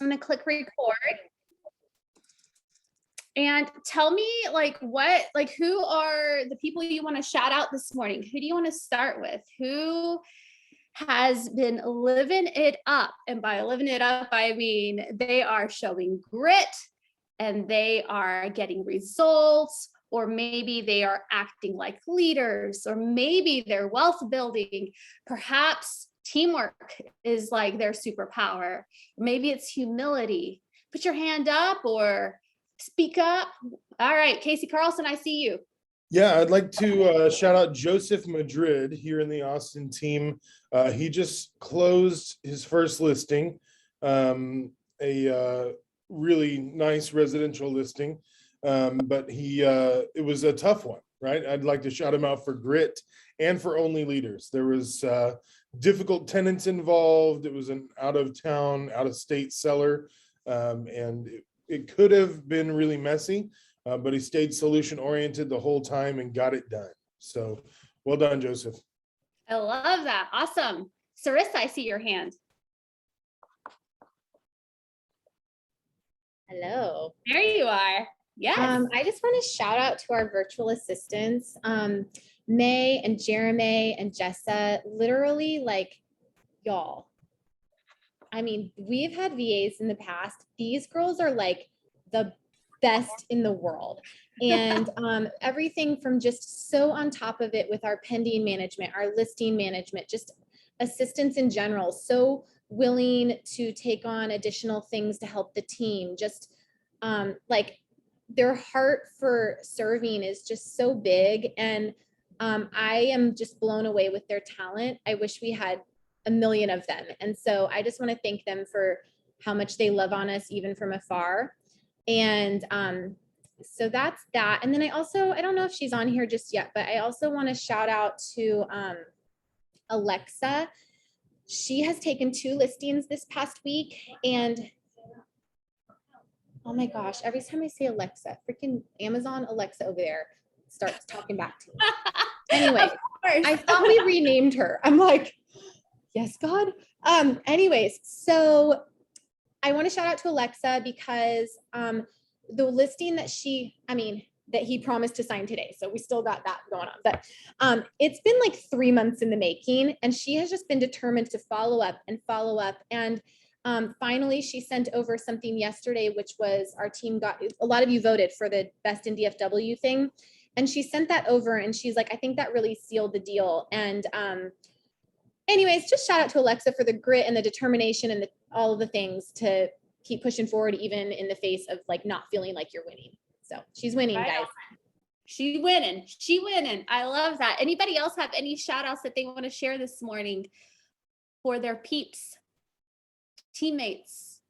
I'm gonna click record. And tell me who are the people you want to shout out this morning? Who do you want to start with? Who has been living it up? And by living it up, I mean they are showing grit and they are getting results, or maybe they are acting like leaders, or maybe they're wealth building. Perhaps teamwork is like their superpower. Maybe it's humility. Put your hand up or speak up. All right, Casey Carlson, I see you. Yeah, I'd like to shout out Joseph Madrid here in the Austin team. He just closed his first listing, a really nice residential listing, but it was a tough one, right? I'd like to shout him out for grit and for only leaders. There was difficult tenants involved. It was an out-of-town, out-of-state seller, and it could have been really messy, but he stayed solution oriented the whole time and got it done. So well done, Joseph. I love that. Awesome. Sarissa, I see your hand. Hello. There you are. Yes. I just want to shout out to our virtual assistants, May and Jeremy and Jessa. Literally, like, y'all. I mean, we've had VAs in the past. These girls are like the best in the world. And everything from just so on top of it with our pending management, our listing management, just assistants in general, so willing to take on additional things to help the team. Just like their heart for serving is just so big. And I am just blown away with their talent. I wish we had a million of them. And so I just want to thank them for how much they love on us, even from afar. And so that's that. And then I don't know if she's on here just yet, but I also want to shout out to Alexa. She has taken 2 listings this past week, and oh my gosh, every time I say Alexa, freaking Amazon Alexa over there starts talking back to me. Anyway, I thought we renamed her. I'm like, yes, God. Anyways, so I want to shout out to Alexa because the listing that he promised to sign today. So we still got that going on, but it's been like 3 months in the making, and she has just been determined to follow up. And finally, she sent over something yesterday, which was our team got, a lot of you voted for the best in DFW thing. And she sent that over and she's like, I think that really sealed the deal. And anyways, just shout out to Alexa for the grit and the determination and all of the things to keep pushing forward, even in the face of like not feeling like you're winning. So she's winning, right, guys. She winning. I love that. Anybody else have any shout outs that they want to share this morning for their peeps, teammates?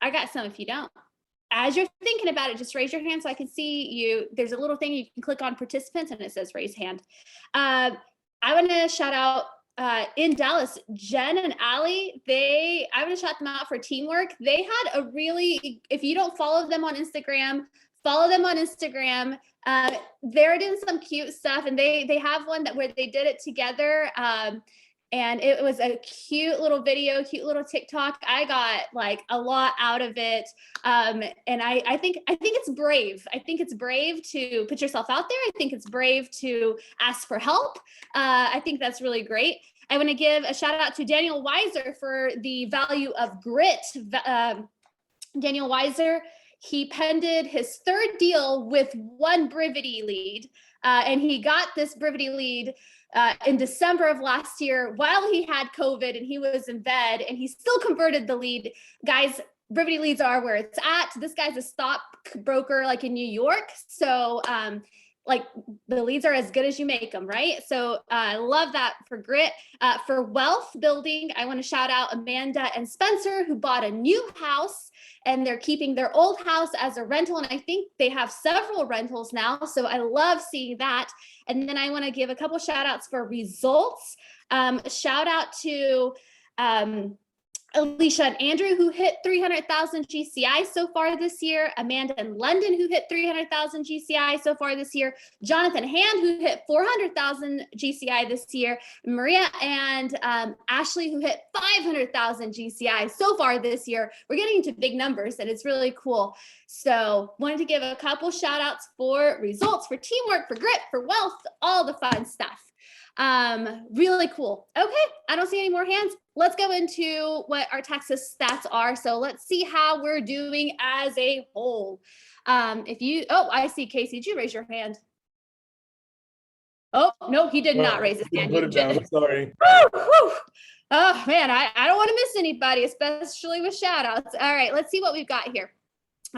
I got some if you don't. As you're thinking about it, just raise your hand so I can see you. There's a little thing you can click on participants and it says raise hand. I want to shout out in Dallas, Jen and Allie, I want to shout them out for teamwork. They had a really, if you don't follow them on Instagram, follow them on Instagram. They're doing some cute stuff, and they have one where they did it together. And it was a cute little video, cute little TikTok. I got like a lot out of it. And I think it's brave. I think it's brave to put yourself out there. I think it's brave to ask for help. I think that's really great. I want to give a shout out to Daniel Weiser for the value of grit. Daniel Weiser, he penned his 3rd deal with 1 Brivity lead. And he got this Brivity lead in December of last year while he had COVID and he was in bed, and he still converted the lead. Guys, Brivity leads are where it's at. This guy's a stock broker like in New York. So like the leads are as good as you make them, right? So I love that for grit. For wealth building, I want to shout out Amanda and Spencer, who bought a new house and they're keeping their old house as a rental. And I think they have several rentals now. So I love seeing that. And then I want to give a couple shout outs for results. Shout out to Alicia and Andrew, who hit 300,000 GCI so far this year. Amanda and London, who hit 300,000 GCI so far this year. Jonathan Hand, who hit 400,000 GCI this year. Maria and Ashley, who hit 500,000 GCI so far this year. We're getting into big numbers, and it's really cool. So wanted to give a couple shout outs for results, for teamwork, for grit, for wealth, all the fun stuff. Really cool. Okay, I don't see any more hands. Let's go into what our Texas stats are. So let's see how we're doing as a whole. I see Casey, did you raise your hand? Oh, no, he did not raise his hand. Put it down, sorry. Woo, woo. Oh man, I don't want to miss anybody, especially with shout outs. All right, let's see what we've got here.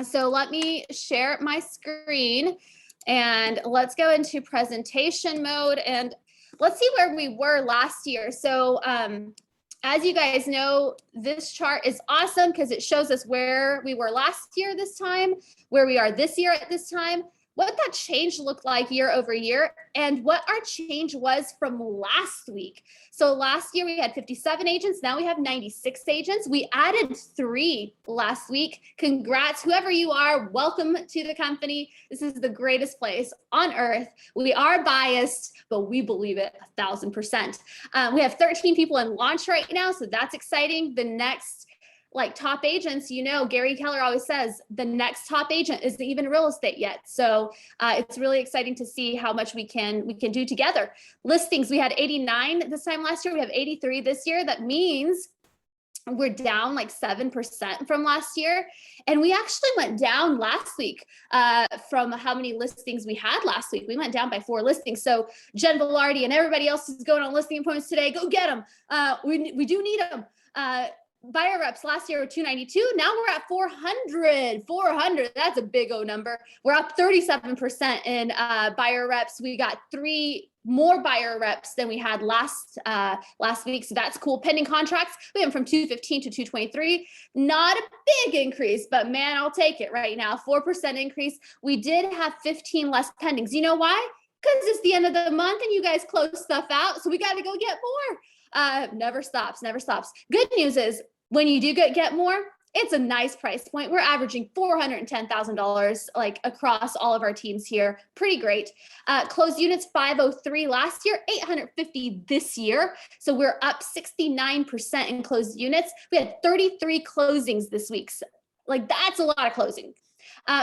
So let me share my screen and let's go into presentation mode and let's see where we were last year. So as you guys know, this chart is awesome because it shows us where we were last year this time, where we are this year at this time, what that change looked like year over year, and what our change was from last week. So last year we had 57 agents, now we have 96 agents. We added 3 last week. Congrats, whoever you are, welcome to the company. This is the greatest place on earth. We are biased, but we believe it 1,000%. We have 13 people in launch right now, so that's exciting. The next top agents, Gary Keller always says the next top agent isn't even real estate yet. So it's really exciting to see how much we can do together. Listings, we had 89 this time last year. We have 83 this year. That means we're down 7% from last year. And we actually went down last week from how many listings we had last week. We went down by 4 listings. So Jen Velarde and everybody else is going on listing appointments today. Go get them. We do need them. Buyer reps last year were 292. Now we're at 400. That's a big O number. We're up 37% in buyer reps. We got 3 more buyer reps than we had last week. So that's cool. Pending contracts, we went from 215 to 223. Not a big increase, but man, I'll take it right now. 4% increase. We did have 15 less pendings. You know why? Because it's the end of the month and you guys close stuff out. So we got to go get more. Never stops. Good news is when you do get more, it's a nice price point. We're averaging $410,000 across all of our teams here. Pretty great. Closed units 503 last year, 850 this year. So we're up 69% in closed units. We had 33 closings this week. So, that's a lot of closing.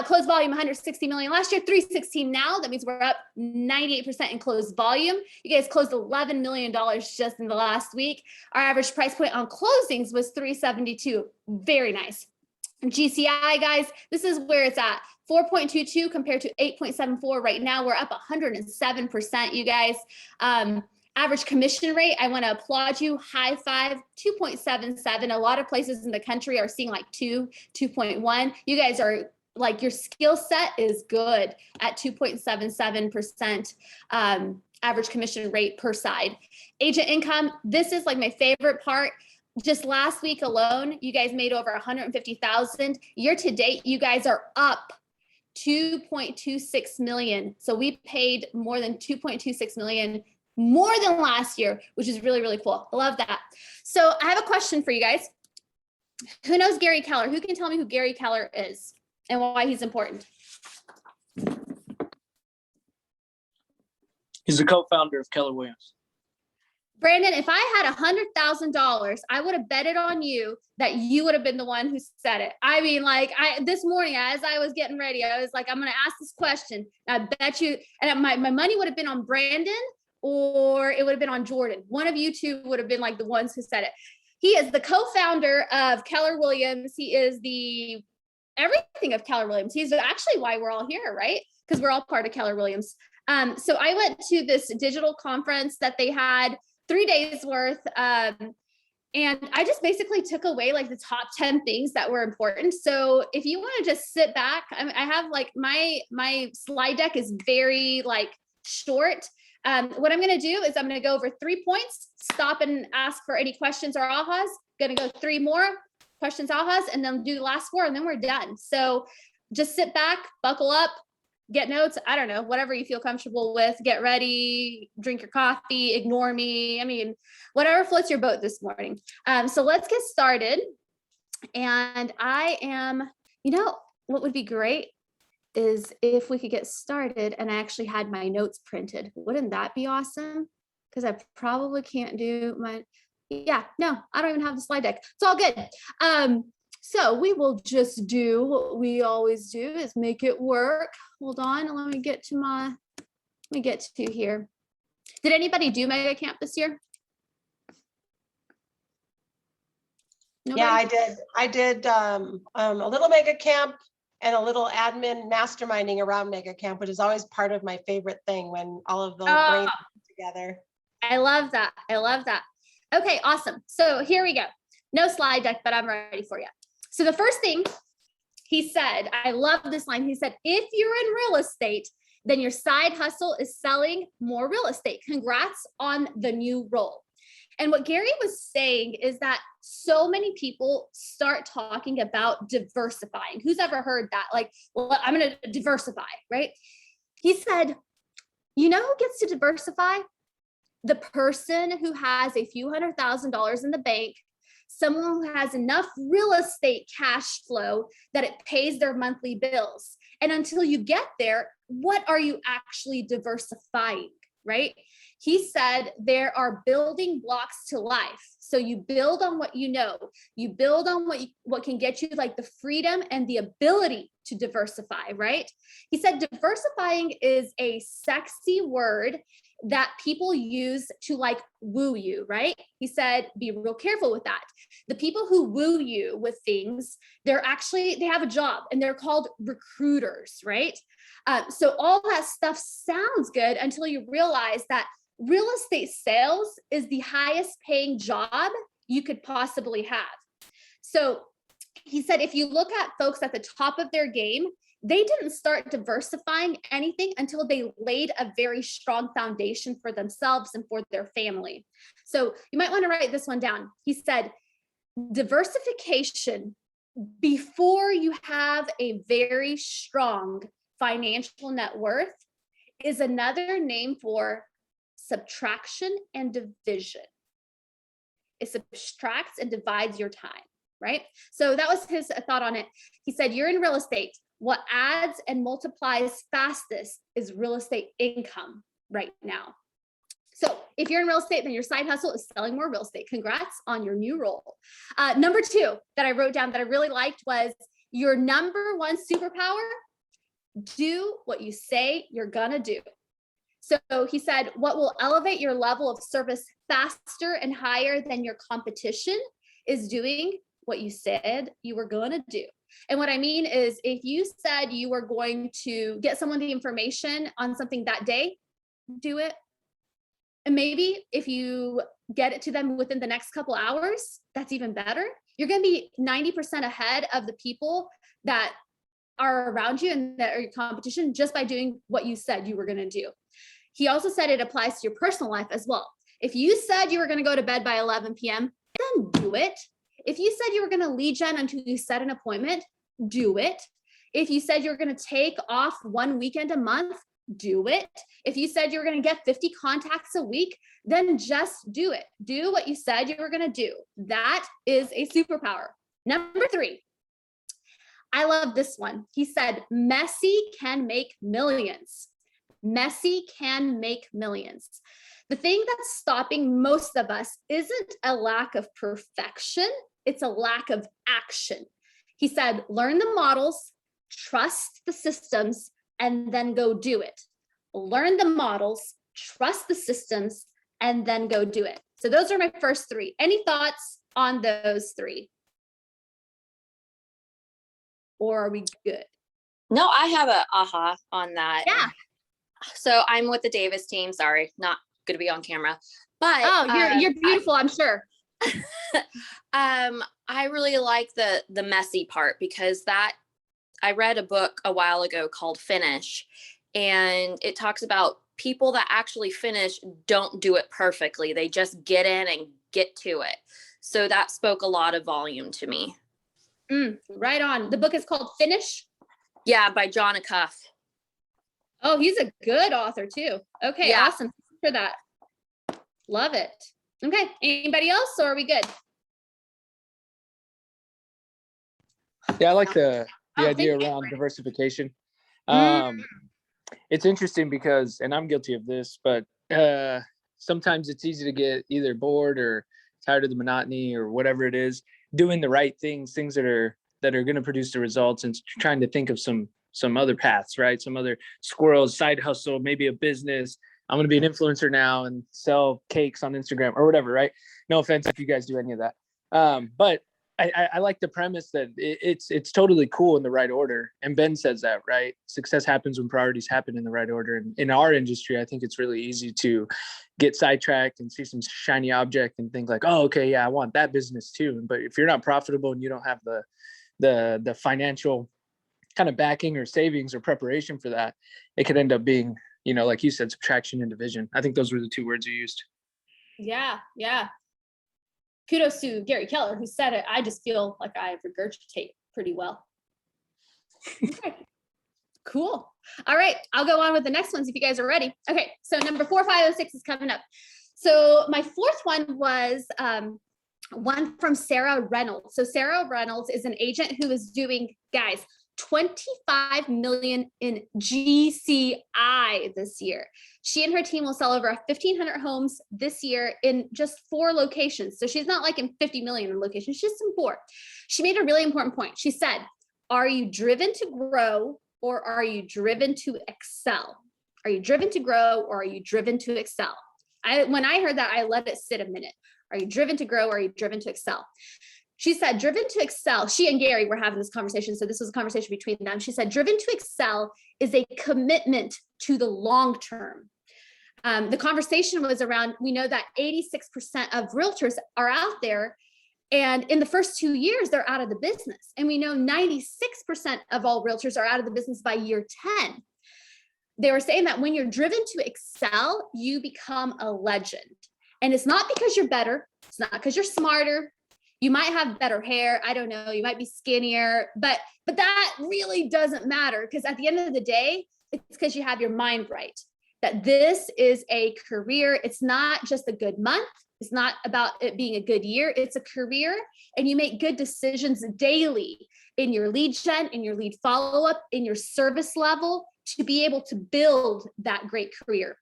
Closed volume 160 million last year, 316 now. That means we're up 98% in closed volume. You guys closed $11 million just in the last week. Our average price point on closings was 372. Very nice. GCI, guys, this is where it's at. 4.22 compared to 8.74 right now. We're up 107%, you guys. Average commission rate, I want to applaud you. High five, 2.77. A lot of places in the country are seeing 2.1. You guys are your skill set is good at 2.77% average commission rate per side. Agent income, this is my favorite part. Just last week alone, you guys made over 150,000. Year to date, you guys are up 2.26 million. So we paid more than 2.26 million more than last year, which is really, really cool. I love that. So I have a question for you guys. Who knows Gary Keller? Who can tell me who Gary Keller is and why he's important? He's the co-founder of Keller Williams. Brandon, if I had $100,000, I would have betted on you that you would have been the one who said it. I mean, this morning, as I was getting ready, I was I'm going to ask this question. I bet you, and my money would have been on Brandon or it would have been on Jordan. One of you two would have been the ones who said it. He is the co-founder of Keller Williams. He is the everything of Keller Williams. He's actually why we're all here, right? Because we're all part of Keller Williams. So I went to this digital conference that they had 3 days worth. And I just basically took away the top 10 things that were important. So if you want to just sit back, I have my slide deck is very short. What I'm going to do is I'm going to go over 3 points, stop and ask for any questions or ahas. Going to go 3 more questions, ahas, and then do the last 4, and then we're done. So just sit back, buckle up. get notes. I don't know, whatever you feel comfortable with. Get ready, drink your coffee, ignore me. I mean, whatever floats your boat this morning. So let's get started. And I am, what would be great is if we could get started and I actually had my notes printed. Wouldn't that be awesome? Because I probably can't do I don't even have the slide deck. It's all good. So we will just do what we always do, is make it work. Hold on, let me get to here. Did anybody do mega camp this year? Nobody? Yeah, I did a little mega camp and a little admin masterminding around mega camp, which is always part of my favorite thing when all of the brains come together. I love that. Okay, awesome. So here we go. No slide deck, but I'm ready for you. So the first thing he said, I love this line. He said, if you're in real estate, then your side hustle is selling more real estate. Congrats on the new role. And what Gary was saying is that so many people start talking about diversifying. Who's ever heard that? Like, well, I'm going to diversify, right? He said, who gets to diversify? The person who has a few $100,000 in the bank, someone who has enough real estate cash flow that it pays their monthly bills. And until you get there, what are you actually diversifying, right? He said there are building blocks to life. So you build on what you know. You build on what can get you like the freedom and the ability to diversify, right? He said diversifying is a sexy word that people use to like woo you, right? He said, be real careful with that. The people who woo you with things, they have a job and they're called recruiters, right? So all that stuff sounds good until you realize that real estate sales is the highest paying job you could possibly have. So he said, if you look at folks at the top of their game, they didn't start diversifying anything until they laid a very strong foundation for themselves and for their family. So you might want to write this one down. He said, diversification before you have a very strong financial net worth is another name for subtraction and division. It subtracts and divides your time, right? So that was his thought on it. He said, you're in real estate. What adds and multiplies fastest is real estate income right now. So if you're in real estate, then your side hustle is selling more real estate. Congrats on your new role. Number 2 that I wrote down that I really liked was your number 1 superpower: do what you say you're gonna do. So he said, what will elevate your level of service faster and higher than your competition is doing what you said you were going to do. And what I mean is, if you said you were going to get someone the information on something that day, do it. And maybe if you get it to them within the next couple hours, that's even better. You're going to be 90% ahead of the people that are around you and that are your competition just by doing what you said you were going to do. He also said it applies to your personal life as well. If you said you were going to go to bed by 11 p.m., then do it. If you said you were going to lead gen until you set an appointment, do it. If you said you were going to take off 1 weekend a month, do it. If you said you were going to get 50 contacts a week, then just do it. Do what you said you were going to do. That is a superpower. Number 3, I love this one. He said, messy can make millions. Messy can make millions. The thing that's stopping most of us isn't a lack of perfection, it's a lack of action. He said, learn the models, trust the systems, and then go do it. Learn the models, trust the systems, and then go do it. So those are my first 3. Any thoughts on those 3? Or are we good? No, I have a aha on that. Yeah. So I'm with the Davis team. Sorry, not going to be on camera. But you're beautiful, I'm sure. I really like the messy part, because that I read a book a while ago called Finish, and it talks about people that actually finish don't do it perfectly. They just get in and get to it. So that spoke a lot of volume to me. Right on. The book is called Finish. Yeah, by John Acuff. Oh, he's a good author too. Okay, Yeah. awesome. Thanks for that. Love it. Okay, anybody else or are we good? Yeah, I like the Oh, idea thank you. around diversification. Mm. It's interesting because, and I'm guilty of this, but sometimes it's easy to get either bored or tired of the monotony or whatever it is, doing the right things that are going to produce the results, and trying to think of some other paths, right? Some other squirrels, side hustle, maybe a business. I'm going to be an influencer now and sell cakes on Instagram or whatever, right? No offense if you guys do any of that. But I like the premise that it's totally cool in the right order. And Ben says that, right? Success happens when priorities happen in the right order. And in our industry, I think it's really easy to get sidetracked and see some shiny object and think like, oh, okay, yeah, I want that business too. But if you're not profitable and you don't have the financial kind of backing or savings or preparation for that, it could end up being, like you said, subtraction and division. I think those were the two words you used. Yeah. Kudos to Gary Keller who said it. I just feel like I regurgitate pretty well. Okay. Cool. All right, I'll go on with the next ones if you guys are ready. Okay, so number 4506 is coming up. So my fourth one was one from Sarah Reynolds. So Sarah Reynolds is an agent who is doing, guys, 25 million in GCI this year. She and her team will sell over 1,500 homes this year in just 4 locations. So she's not like in 50 million locations, she's in 4. She made a really important point. She said, are you driven to grow or are you driven to excel? Are you driven to grow or are you driven to excel? When I heard that, I let it sit a minute. Are you driven to grow or are you driven to excel? She said, driven to excel. She and Gary were having this conversation. So this was a conversation between them. She said, driven to excel is a commitment to the long term. The conversation was around, we know that 86% of realtors are out there. And in the first 2 years, they're out of the business. And we know 96% of all realtors are out of the business by year 10. They were saying that when you're driven to excel, you become a legend. And it's not because you're better. It's not because you're smarter. You might have better hair. I don't know. You might be skinnier, but that really doesn't matter because at the end of the day, it's because you have your mind right. That this is a career. It's not just a good month. It's not about it being a good year. It's a career, and you make good decisions daily in your lead gen, in your lead follow-up, in your service level to be able to build that great career.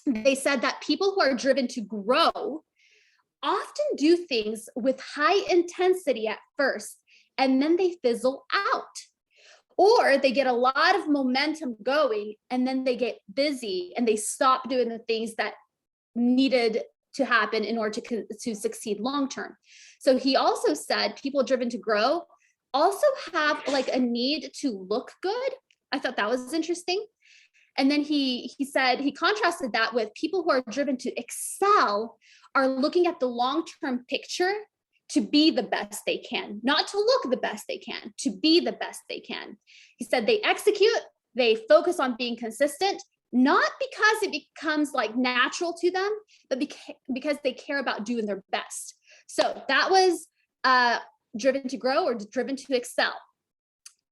They said that people who are driven to grow often do things with high intensity at first, and then they fizzle out. Or they get a lot of momentum going, and then they get busy and they stop doing the things that needed to happen in order to succeed long-term. So he also said people driven to grow also have like a need to look good. I thought that was interesting. And then he said, he contrasted that with people who are driven to excel are looking at the long-term picture to be the best they can, not to look the best they can, to be the best they can. He said they execute, they focus on being consistent, not because it becomes like natural to them, but because they care about doing their best. So that was driven to grow or driven to excel.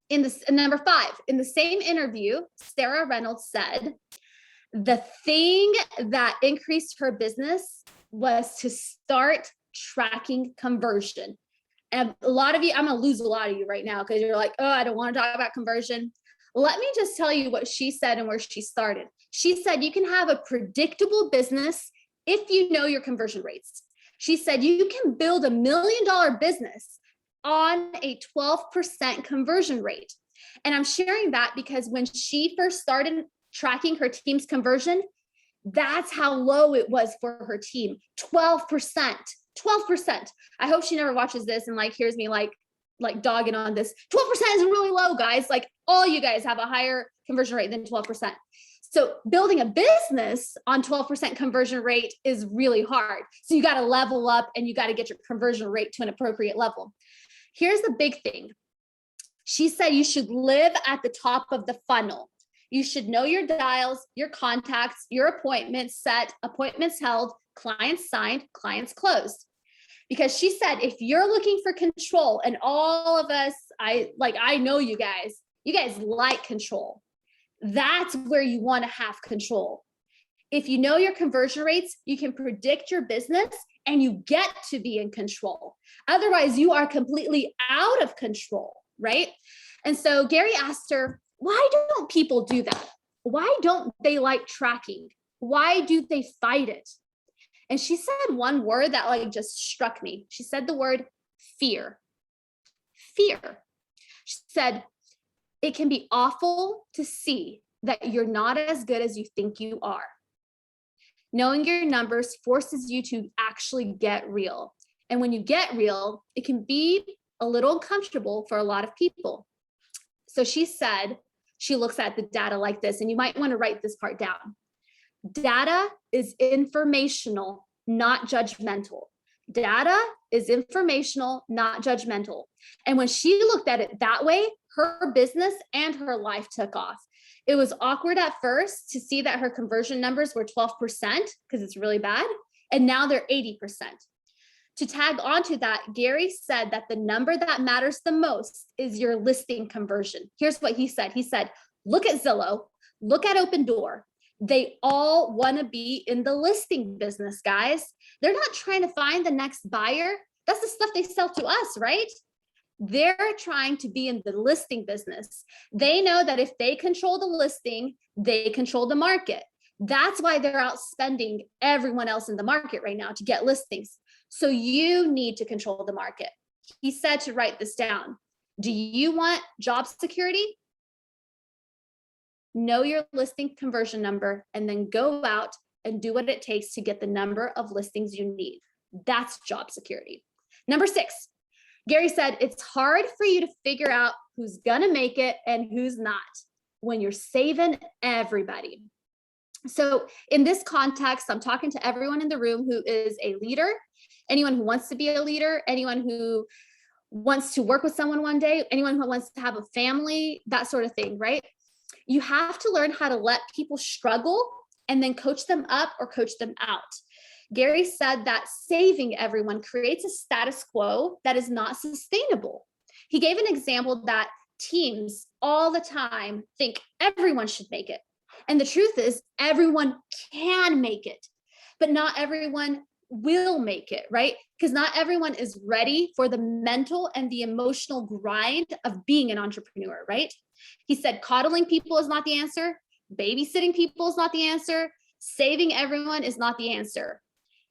In number 5, in the same interview, Sarah Reynolds said, the thing that increased her business was to start tracking conversion. And a lot of you, I'm going to lose a lot of you right now because you're like, oh, I don't want to talk about conversion. Let me just tell you what she said and where she started. She said, you can have a predictable business if you know your conversion rates. She said, you can build $1 million business on a 12% conversion rate. And I'm sharing that because when she first started tracking her team's conversion, that's how low it was for her team. 12%. I hope she never watches this and like hears me like dogging on this. 12% is really low, guys. Like all you guys have a higher conversion rate than 12%. So building a business on 12% conversion rate is really hard. So you got to level up and you got to get your conversion rate to an appropriate level. Here's the big thing. She said you should live at the top of the funnel. You should know your dials, your contacts, your appointments set, appointments held, clients signed, clients closed. Because she said, if you're looking for control, and all of us, I know you guys like control. That's where you want to have control. If you know your conversion rates, you can predict your business and you get to be in control. Otherwise, you are completely out of control, right? And so Gary asked her, why don't people do that? Why don't they like tracking? Why do they fight it? And she said one word that like just struck me. She said the word fear. Fear. She said, it can be awful to see that you're not as good as you think you are. Knowing your numbers forces you to actually get real. And when you get real, it can be a little uncomfortable for a lot of people. So she said, she looks at the data like this, and you might want to write this part down. Data is informational, not judgmental. Data is informational, not judgmental. And when she looked at it that way, her business and her life took off. It was awkward at first to see that her conversion numbers were 12% because it's really bad. And now they're 80%. To tag onto that, Gary said that the number that matters the most is your listing conversion. Here's what he said. He said, look at Zillow, look at Open Door. They all want to be in the listing business, guys. They're not trying to find the next buyer. That's the stuff they sell to us, right? They're trying to be in the listing business. They know that if they control the listing, they control the market. That's why they're out spending everyone else in the market right now to get listings. So you need to control the market. He said to write this down. Do you want job security? Know your listing conversion number and then go out and do what it takes to get the number of listings you need. That's job security. Number 6, Gary said, it's hard for you to figure out who's gonna make it and who's not when you're saving everybody. So in this context, I'm talking to everyone in the room who is a leader, anyone who wants to be a leader, anyone who wants to work with someone one day, anyone who wants to have a family, that sort of thing, right? You have to learn how to let people struggle and then coach them up or coach them out. Gary said that saving everyone creates a status quo that is not sustainable. He gave an example that teams all the time think everyone should make it. And the truth is, everyone can make it, but not everyone will make it, right? Because not everyone is ready for the mental and the emotional grind of being an entrepreneur, right? He said coddling people is not the answer. Babysitting people is not the answer. Saving everyone is not the answer.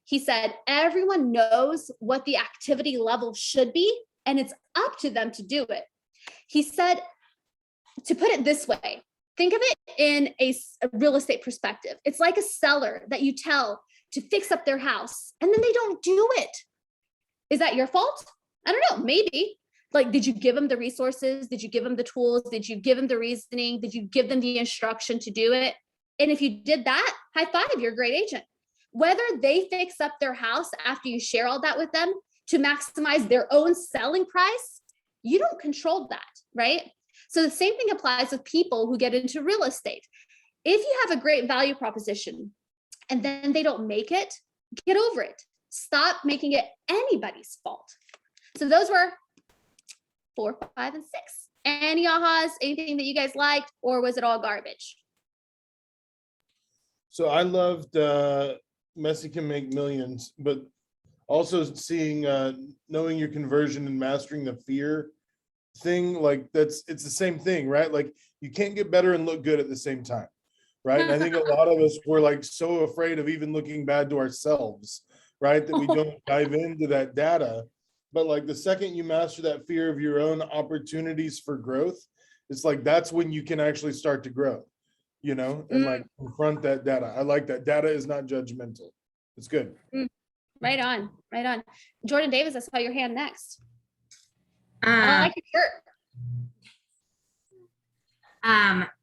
He said everyone knows what the activity level should be, and it's up to them to do it. He said, to put it this way, think of it in a real estate perspective. It's like a seller that you tell to fix up their house, and then they don't do it. Is that your fault? I don't know, maybe. Like, did you give them the resources? Did you give them the tools? Did you give them the reasoning? Did you give them the instruction to do it? And if you did that, high five, you're a great agent. Whether they fix up their house after you share all that with them to maximize their own selling price, you don't control that, right? So the same thing applies with people who get into real estate. If you have a great value proposition and then they don't make it, get over it. Stop making it anybody's fault. So those were 4, 5, and 6. Any ahas, anything that you guys liked, or was it all garbage? So I loved Messy Can Make Millions, but also seeing knowing your conversion and mastering the fear thing, like it's the same thing, right? Like you can't get better and look good at the same time, right? And I think a lot of us were like so afraid of even looking bad to ourselves, right? That we don't dive into that data. But like the second you master that fear of your own opportunities for growth, it's like that's when you can actually start to grow, you know, and like confront that data. I like that. Data is not judgmental. It's good. Right on, right on. Jordan Davis, I saw your hand next. I like your shirt.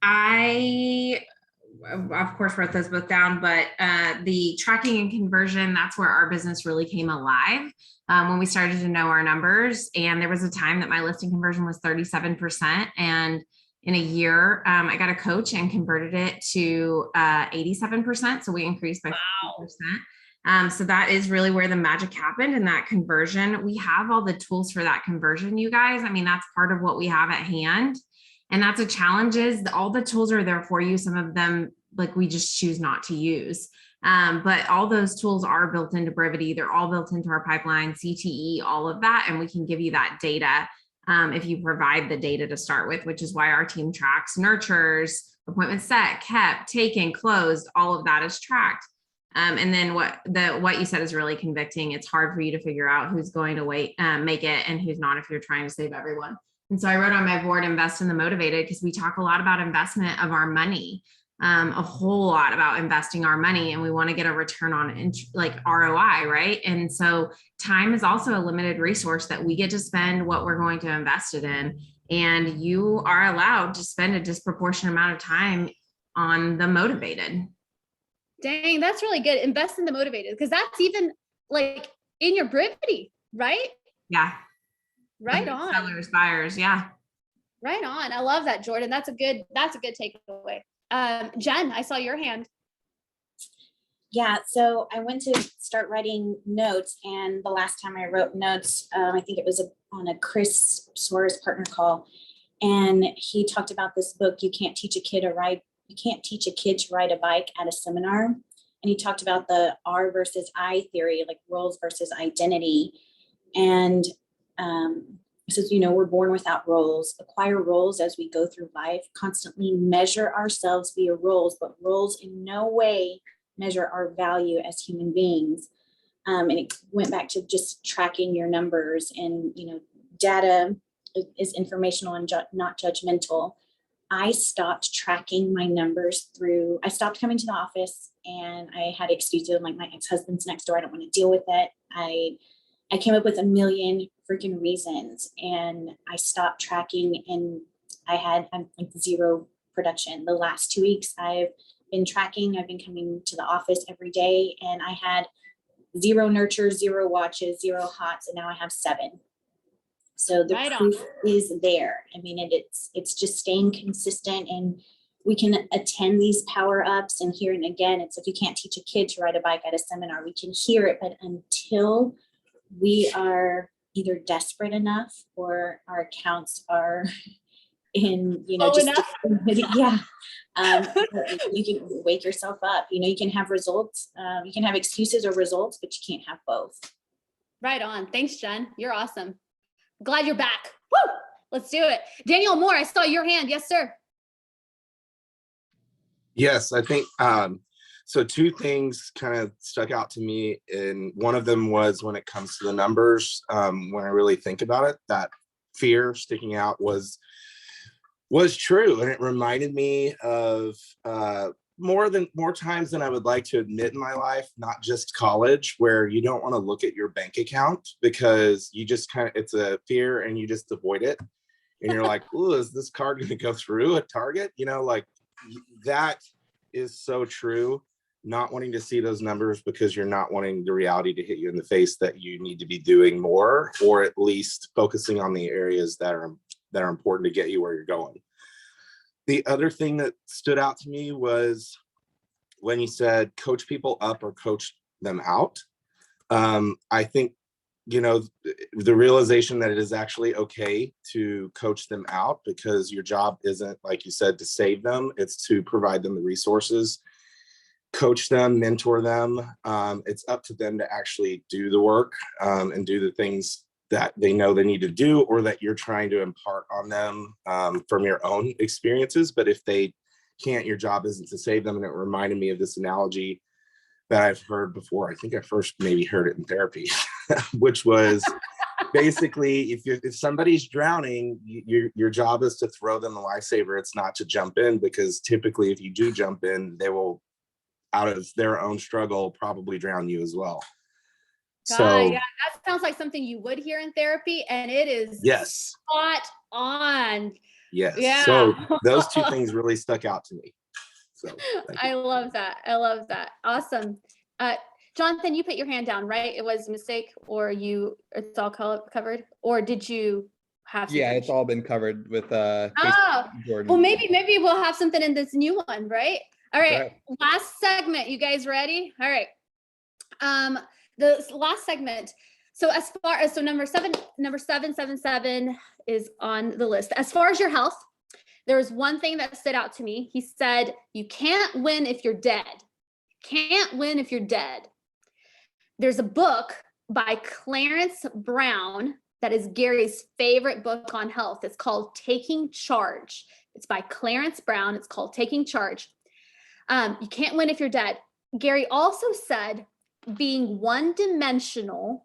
I of course wrote those both down, but the tracking and conversion, that's where our business really came alive when we started to know our numbers. And there was a time that my listing conversion was 37%. And in a year, I got a coach and converted it to 87%. So we increased by 50%. So that is really where the magic happened in that conversion. We have all the tools for that conversion, you guys. I mean, that's part of what we have at hand. And that's a challenge is all the tools are there for you. Some of them, like we just choose not to use. But all those tools are built into Brevity. They're all built into our pipeline, CTE, all of that. And we can give you that data if you provide the data to start with, which is why our team tracks nurtures, appointments set, kept, taken, closed, all of that is tracked. And then what you said is really convicting. It's hard for you to figure out who's going to make it and who's not if you're trying to save everyone. And so I wrote on my board, invest in the motivated, because we talk a lot about investment of our money, a whole lot about investing our money, and we want to get a return on like ROI, right? And so time is also a limited resource that we get to spend what we're going to invest it in. And you are allowed to spend a disproportionate amount of time on the motivated. Dang, that's really good. Invest in the motivated, because that's even like in your Brevity, right? Yeah. Right on. Sellers, buyers. Yeah. Right on. I love that, Jordan. That's a good takeaway. Jen, I saw your hand. Yeah, so I went to start writing notes, and the last time I wrote notes, I think it was on a Chris Suarez partner call, and he talked about this book, You Can't Teach a Kid to Ride a Bike at a Seminar. And he talked about the R versus I theory, like roles versus identity. And he says, we're born without roles, acquire roles as we go through life, constantly measure ourselves via roles, but roles in no way measure our value as human beings. And it went back to just tracking your numbers, and, data is informational and not judgmental. I stopped tracking my numbers I stopped coming to the office, and I had excuses like my ex-husband's next door. I don't want to deal with it. I came up with a million freaking reasons, and I stopped tracking, and I had like zero production. The last 2 weeks I've been tracking. I've been coming to the office every day, and I had 0 nurtures, 0 watches, 0 hots, and now I have 7. So the proof is there. I mean, it's just staying consistent, and we can attend these power ups and hear it again. It's like you can't teach a kid to ride a bike at a seminar. We can hear it, but until we are either desperate enough or our accounts are in, you can wake yourself up. You can have results. You can have excuses or results, but you can't have both. Right on. Thanks, Jen. You're awesome. Glad you're back. Woo! Let's do it. Daniel Moore, I saw your hand. Yes, sir. Yes, I think so. 2 things kind of stuck out to me, and one of them was when it comes to the numbers. When I really think about it, that fear sticking out was true, and it reminded me of more times than I would like to admit in my life, not just college, where you don't want to look at your bank account because you just it's a fear and you just avoid it, and you're like, "Ooh, is this card going to go through at Target?" Like that is so true. Not wanting to see those numbers because you're not wanting the reality to hit you in the face that you need to be doing more, or at least focusing on the areas that are important to get you where you're going. The other thing that stood out to me was when you said coach people up or coach them out. I think, the realization that it is actually okay to coach them out, because your job isn't, like you said, to save them. It's to provide them the resources, coach them, mentor them. It's up to them to actually do the work and do the things that they know they need to do, or that you're trying to impart on them from your own experiences. But if they can't, your job isn't to save them. And it reminded me of this analogy that I've heard before. I think I first maybe heard it in therapy, which was basically if somebody's drowning, your job is to throw them a lifesaver. It's not to jump in, because typically if you do jump in, they will, out of their own struggle, probably drown you as well. Yeah, that sounds like something you would hear in therapy, and it is spot on. Yes. Yeah. So those 2 things really stuck out to me. So I love that. Awesome. Jonathan, you put your hand down, right? It was a mistake, or it's all covered, or did you have something? Yeah, it's all been covered with Jordan. Well, maybe we'll have something in this new one, right? All right. Last segment. You guys ready? All right. The last segment. So as far as number 777 is on the list. As far as your health, There was one thing that stood out to me. He said, you can't win if you're dead. Can't win if you're dead. There's a book by Clarence Brown that is Gary's favorite book on health. It's called Taking Charge. It's by Clarence Brown. It's called Taking Charge. You can't win if you're dead. Gary also said being one-dimensional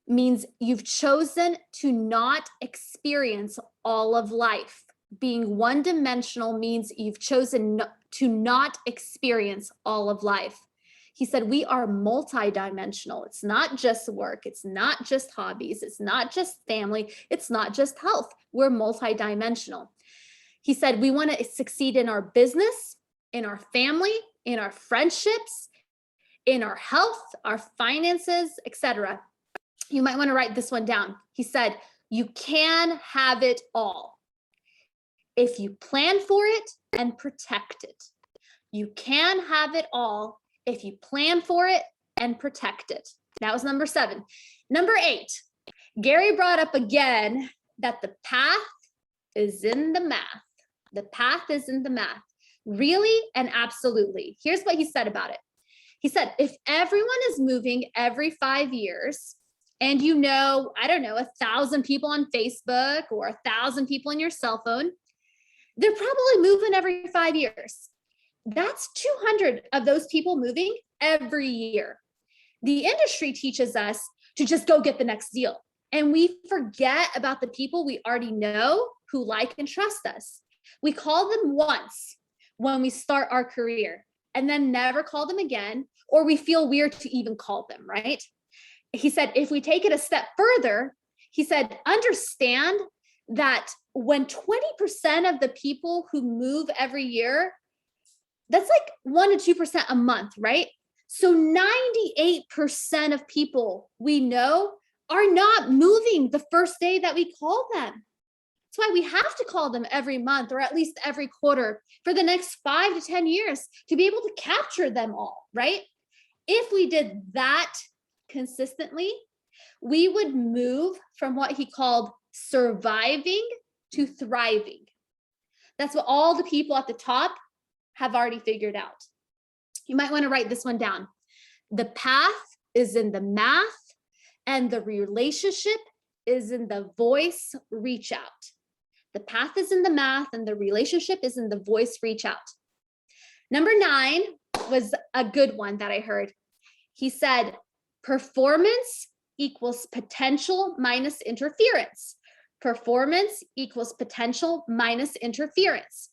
means you've chosen to not experience all of life. Being one-dimensional means you've chosen to not experience all of life. He said, we are multidimensional. It's not just work. It's not just hobbies. It's not just family. It's not just health. We're multidimensional. He said, we want to succeed in our business, in our family, in our friendships, in our health, our finances, etc. You might want to write this one down. He said, you can have it all if you plan for it and protect it. You can have it all if you plan for it and protect it. That was number 7. Number 8, Gary brought up again that the path is in the math. The path is in the math. Really and absolutely. Here's what he said about it. He said, if everyone is moving every 5 years, and you know, I don't know, 1,000 people on Facebook or 1,000 people in your cell phone, they're probably moving every 5 years. That's 200 of those people moving every year. The industry teaches us to just go get the next deal. And we forget about the people we already know who like and trust us. We call them once when we start our career and then never call them again, or we feel weird to even call them, right? He said, if we take it a step further, he said, understand that when 20% of the people who move every year, that's like 1 to 2% a month, right? So 98% of people we know are not moving the first day that we call them. That's why we have to call them every month or at least every quarter for the next 5 to 10 years to be able to capture them all, right? If we did that consistently, we would move from what he called surviving to thriving. That's what all the people at the top have already figured out. You might want to write this one down. The path is in the math and the relationship is in the voice reach out. The path is in the math and the relationship is in the voice reach out. Number 9 was a good one that I heard. He said, performance equals potential minus interference. Performance equals potential minus interference.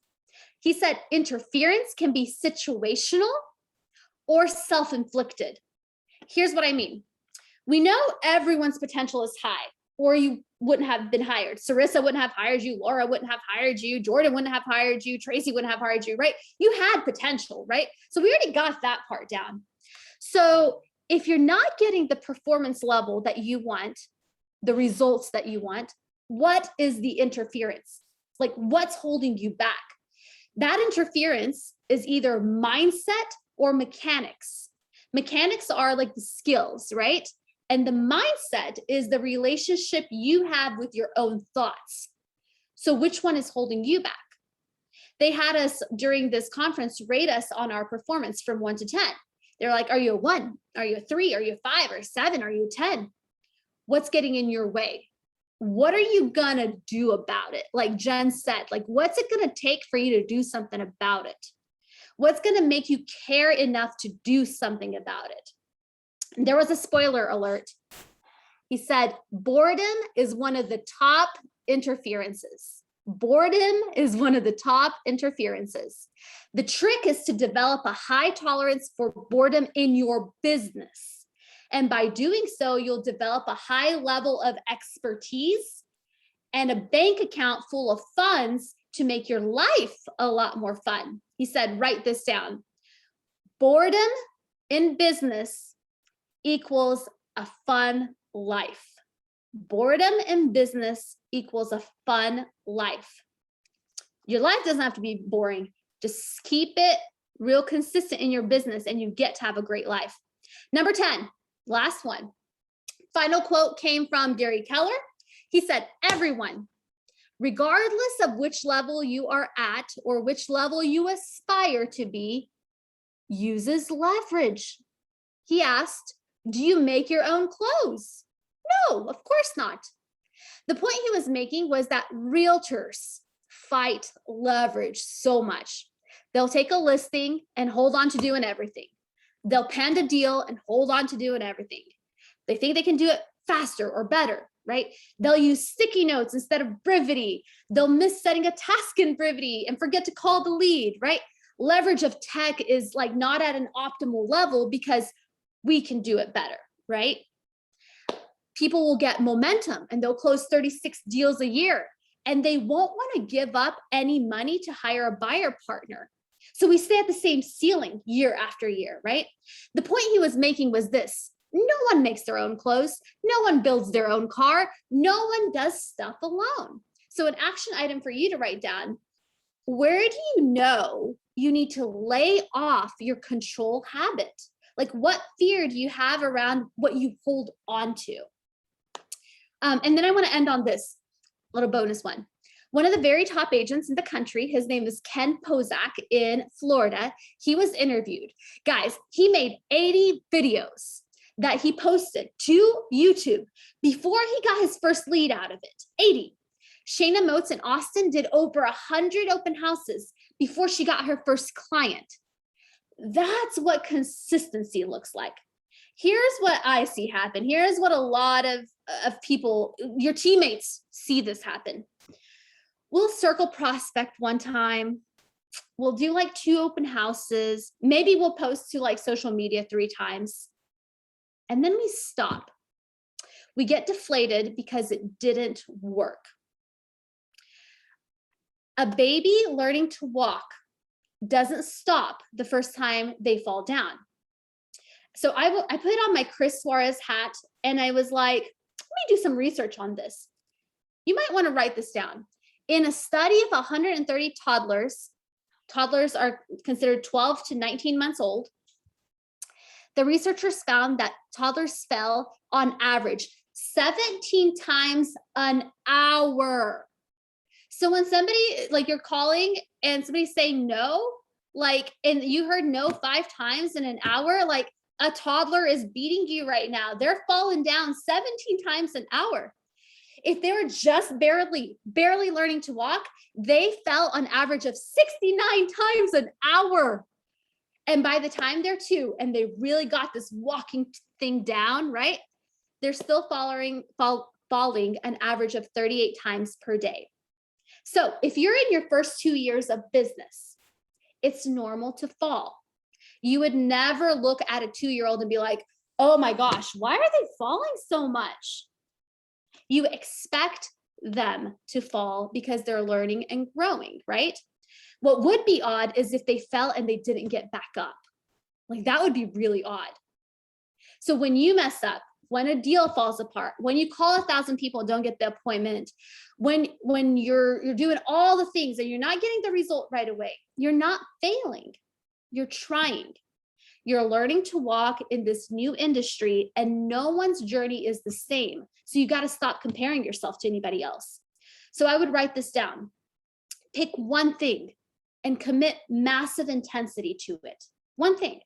He said interference can be situational or self-inflicted. Here's what I mean. We know everyone's potential is high, or you wouldn't have been hired. Sarissa wouldn't have hired you. Laura wouldn't have hired you. Jordan wouldn't have hired you. Tracy wouldn't have hired you, right? You had potential, right? So we already got that part down. So if you're not getting the performance level that you want, the results that you want, what is the interference? Like, what's holding you back? That interference is either mindset or mechanics. Mechanics are like the skills, right? And the mindset is the relationship you have with your own thoughts. So which one is holding you back? They had us during this conference rate us on our performance from 1 to 10. They're like, are you a 1? Are you a 3? Are you a 5 or a 7? Are you a 10? What's getting in your way? What are you gonna do about it? Like Jen said, like, what's it gonna take for you to do something about it? What's gonna make you care enough to do something about it? There was a spoiler alert. He said, boredom is one of the top interferences. Boredom is one of the top interferences. The trick is to develop a high tolerance for boredom in your business. And by doing so, you'll develop a high level of expertise and a bank account full of funds to make your life a lot more fun. He said, write this down. Boredom in business equals a fun life. Boredom in business equals a fun life. Your life doesn't have to be boring. Just keep it real consistent in your business and you get to have a great life. Number 10, last one. Final quote came from Gary Keller. He said, everyone, regardless of which level you are at or which level you aspire to be, uses leverage. He asked, do you make your own clothes? No, of course not. The point he was making was that realtors fight leverage so much. They'll take a listing and hold on to doing everything. They'll pen a deal and hold on to doing everything. They think they can do it faster or better, right? They'll use sticky notes instead of brevity. They'll miss setting a task in brevity and forget to call the lead, right? Leverage of tech is like not at an optimal level because we can do it better, right? People will get momentum and they'll close 36 deals a year and they won't want to give up any money to hire a buyer partner. So we stay at the same ceiling year after year, right? The point he was making was this: no one makes their own clothes. No one builds their own car. No one does stuff alone. So an action item for you to write down: where do you know you need to lay off your control habit? Like, what fear do you have around what you hold on to? And then I want to end on this little bonus one. One of the very top agents in the country, his name is Ken Pozak in Florida. He was interviewed. Guys, he made 80 videos that he posted to YouTube before he got his first lead out of it. 80. Shayna Motes in Austin did over 100 open houses before she got her first client. That's what consistency looks like. Here's what I see happen. Here's what a lot of people, your teammates, see this happen. We'll circle prospect one time. We'll do like 2 open houses. Maybe we'll post to like social media 3 times. And then we stop. We get deflated because it didn't work. A baby learning to walk doesn't stop the first time they fall down. So I put on my Chris Suarez hat and I was like, let me do some research on this. You might want to write this down. In a study of 130 toddlers are considered 12 to 19 months old. The researchers found that toddlers fell on average 17 times an hour. So when somebody, like, you're calling and somebody's saying no, like, and you heard no 5 times in an hour, like, a toddler is beating you right now. They're falling down 17 times an hour. If they were just barely learning to walk, they fell on average of 69 times an hour. And by the time they're 2 and they really got this walking thing down, right? They're still falling an average of 38 times per day. So if you're in your first 2 years of business, it's normal to fall. You would never look at a 2-year-old and be like, oh my gosh, why are they falling so much? You expect them to fall because they're learning and growing, right? What would be odd is if they fell and they didn't get back up. Like, that would be really odd. So when you mess up, when a deal falls apart, when you call 1,000 people and don't get the appointment, when you're doing all the things and you're not getting the result right away, you're not failing. You're trying. You're learning to walk in this new industry and no one's journey is the same. So you got to stop comparing yourself to anybody else. So I would write this down. Pick one thing and commit massive intensity to it. One thing.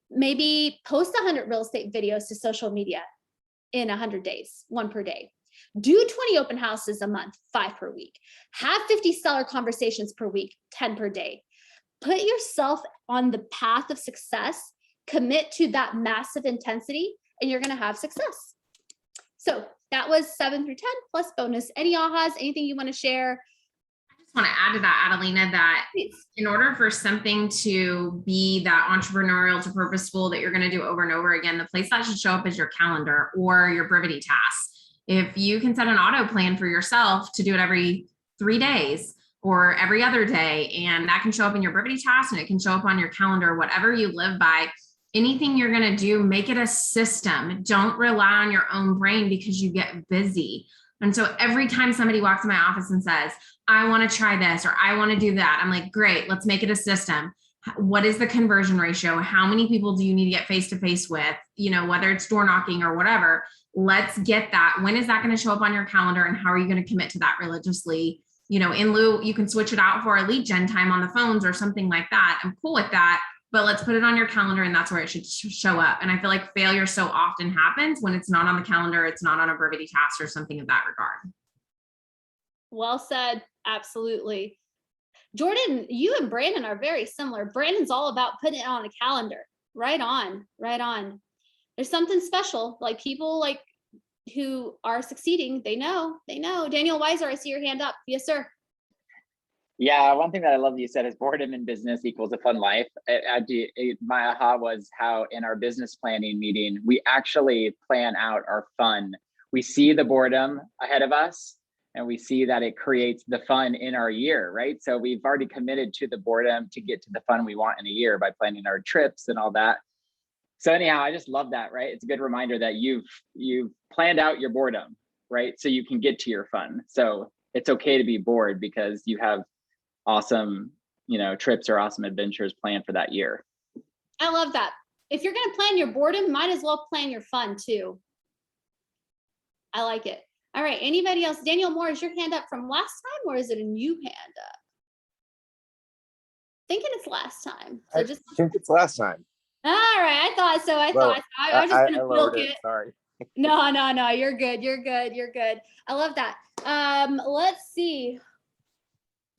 Maybe post 100 real estate videos to social media in 100 days, 1 per day. Do 20 open houses a month, 5 per week. Have 50 seller conversations per week, 10 per day. Put yourself on the path of success, commit to that massive intensity, and you're going to have success. So that was 7 through 10 plus bonus. Any ahas, anything you want to share? I just want to add to that, Adelina, that in order for something to be that entrepreneurial to purposeful that you're going to do over and over again, the place that should show up is your calendar or your brevity tasks. If you can set an auto plan for yourself to do it every 3 days, or every other day, and that can show up in your brevity task and it can show up on your calendar, whatever you live by, anything you're going to do, make it a system. Don't rely on your own brain because you get busy. And so every time somebody walks in my office and says, I want to try this, or I want to do that, I'm like, great, let's make it a system. What is the conversion ratio? How many people do you need to get face-to-face with? You know, whether it's door knocking or whatever, let's get that. When is that going to show up on your calendar, and how are you going to commit to that religiously? You know, in lieu, you can switch it out for a lead gen time on the phones or something like that. I'm cool with that, but let's put it on your calendar, and that's where it should show up. And I feel like failure so often happens when it's not on the calendar, it's not on a Brevity task or something of that regard. Well said. Absolutely. Jordan, you and Brandon are very similar. Brandon's all about putting it on a calendar. Right on, right on. There's something special, like people like who are succeeding, they know. Daniel Weiser, I see your hand up. Yes, sir. Yeah, one thing that I love that you said is boredom in business equals a fun life. My aha was how in our business planning meeting, we actually plan out our fun. We see the boredom ahead of us, and we see that it creates the fun in our year, right? So we've already committed to the boredom to get to the fun we want in a year by planning our trips and all that. So anyhow, I just love that, right? It's a good reminder that you've planned out your boredom, right? So you can get to your fun. So it's okay to be bored because you have awesome, trips or awesome adventures planned for that year. I love that. If you're going to plan your boredom, might as well plan your fun too. I like it. All right. Anybody else? Daniel Moore, is your hand up from last time, or is it a new hand up? Thinking it's last time. So I think it's last time. All right. I thought so. I was just going to milk it. Sorry. No. You're good. I love that. Let's see.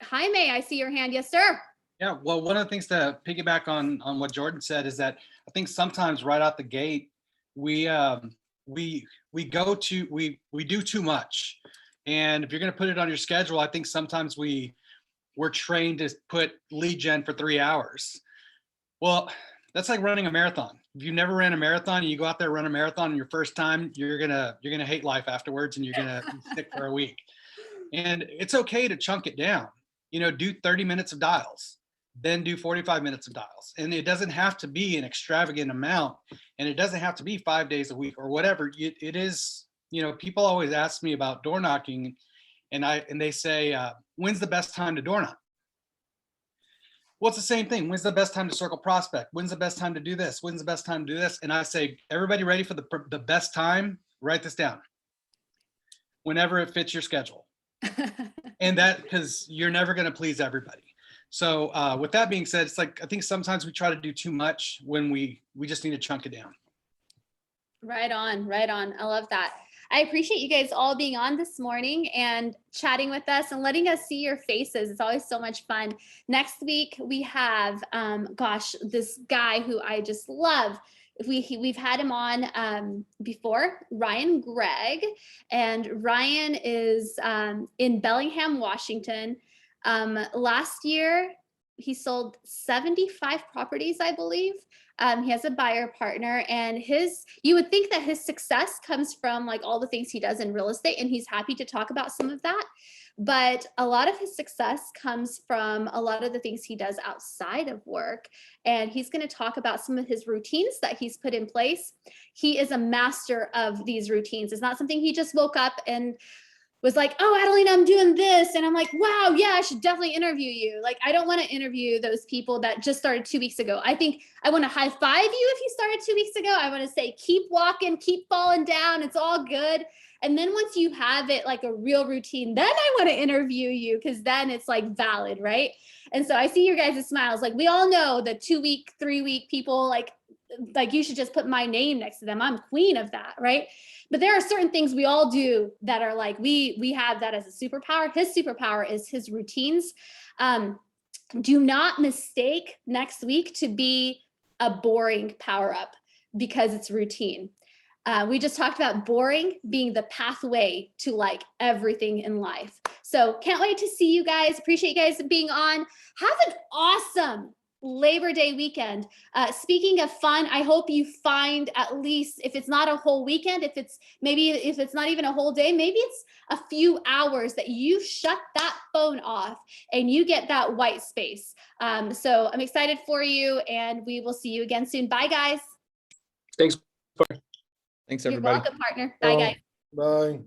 Jaime, I see your hand. Yes, sir. Yeah, well, one of the things to piggyback on what Jordan said is that I think sometimes right out the gate, we do too much. And if you're going to put it on your schedule, I think sometimes we're trained to put lead gen for 3 hours. Well, that's like running a marathon. If you've never ran a marathon and you go out there and run a marathon your first time, you're gonna hate life afterwards, and you're gonna be sick for a week. And it's okay to chunk it down. Do 30 minutes of dials, then do 45 minutes of dials. And it doesn't have to be an extravagant amount, and it doesn't have to be 5 days a week or whatever. It is, people always ask me about door knocking, and they say, when's the best time to door knock? Well, it's the same thing. When's the best time to circle prospect? When's the best time to do this? When's the best time to do this? And I say, everybody ready for the best time? Write this down. Whenever it fits your schedule. And that, because you're never going to please everybody. So with that being said, it's like, I think sometimes we try to do too much when we just need to chunk it down. Right on. I love that. I appreciate you guys all being on this morning and chatting with us and letting us see your faces. It's always so much fun. Next week, we have, this guy who I just love. We've had him on before, Ryan Gregg, and Ryan is in Bellingham, Washington. Last year, he sold 75 properties, I believe. He has a buyer partner, and you would think that his success comes from like all the things he does in real estate, and he's happy to talk about some of that. But a lot of his success comes from a lot of the things he does outside of work. And he's going to talk about some of his routines that he's put in place. He is a master of these routines. It's not something he just woke up and was like, oh, Adelina, I'm doing this. And I'm like, wow, yeah, I should definitely interview you. Like, I don't want to interview those people that just started 2 weeks ago. I think I want to high five you if you started 2 weeks ago. I want to say, keep walking, keep falling down. It's all good. And then once you have it like a real routine, then I want to interview you, because then it's like valid, right? And so I see your guys' smiles. Like, we all know the 2 week, 3 week people, like you should just put my name next to them. I'm queen of that, right? But there are certain things we all do that are like, we have that as a superpower. His superpower is his routines. Do not mistake next week to be a boring power up because it's routine. We just talked about boring being the pathway to like everything in life. So can't wait to see you guys. Appreciate you guys being on. Have an awesome Labor Day weekend. Speaking of fun, I hope you find, at least if it's not a whole weekend, if it's not even a whole day, maybe it's a few hours that you shut that phone off and you get that white space. So I'm excited for you, and we will see you again soon. Bye, guys. Thanks. Thanks, You're everybody. welcome, partner. Bye, guys. Bye.